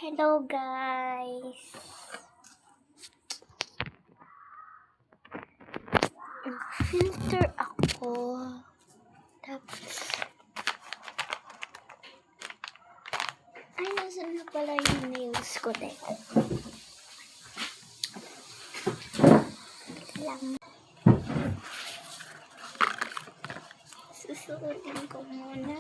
Hello guys! Nag-filter ako. Tapos, ay, nasan na pala yung nails ko din? Teka lang. Susuotin ko muna.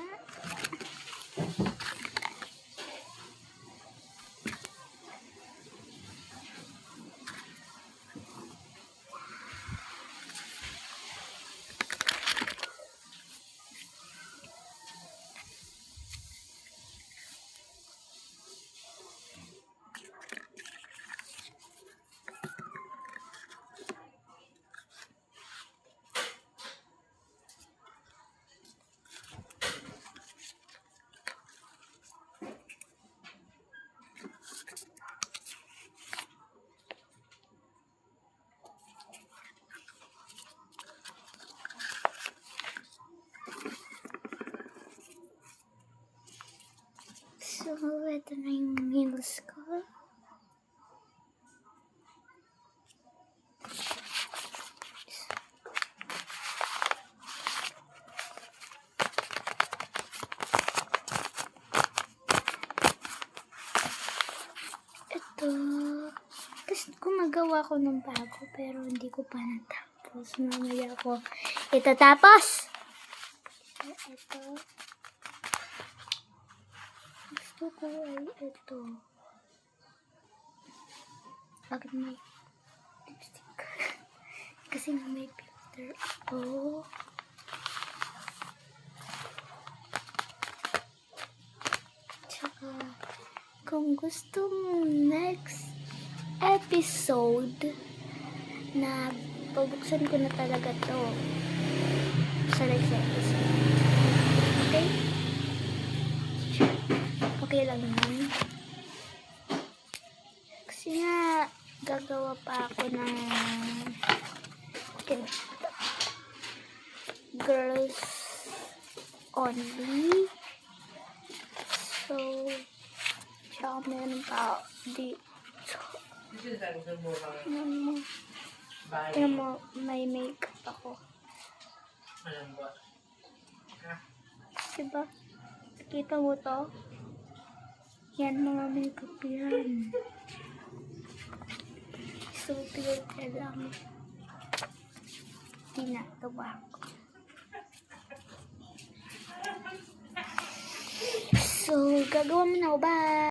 So, ito na yung nails ko. Ito. Tapos gumagawa ko ng bago pero hindi ko pa natapos. Mamaya ko itatapos. Ito. Gusto ko ay ito. Bakit may lipstick? Kasi nga may filter ako. Tsaka, kung gusto mo next episode na pabuksan ko na talaga to sa next episode. Okay? Okay lang naman. Kasi nga, gagawa pa ako ng girls only. So, tsaka meron pa dito. Tignan mo, may makeup ako. Diba? Kita mo to? Yan, mga makeup yan. So, filter lang. Tinatawa ko. So, gagawa mo na ako ba?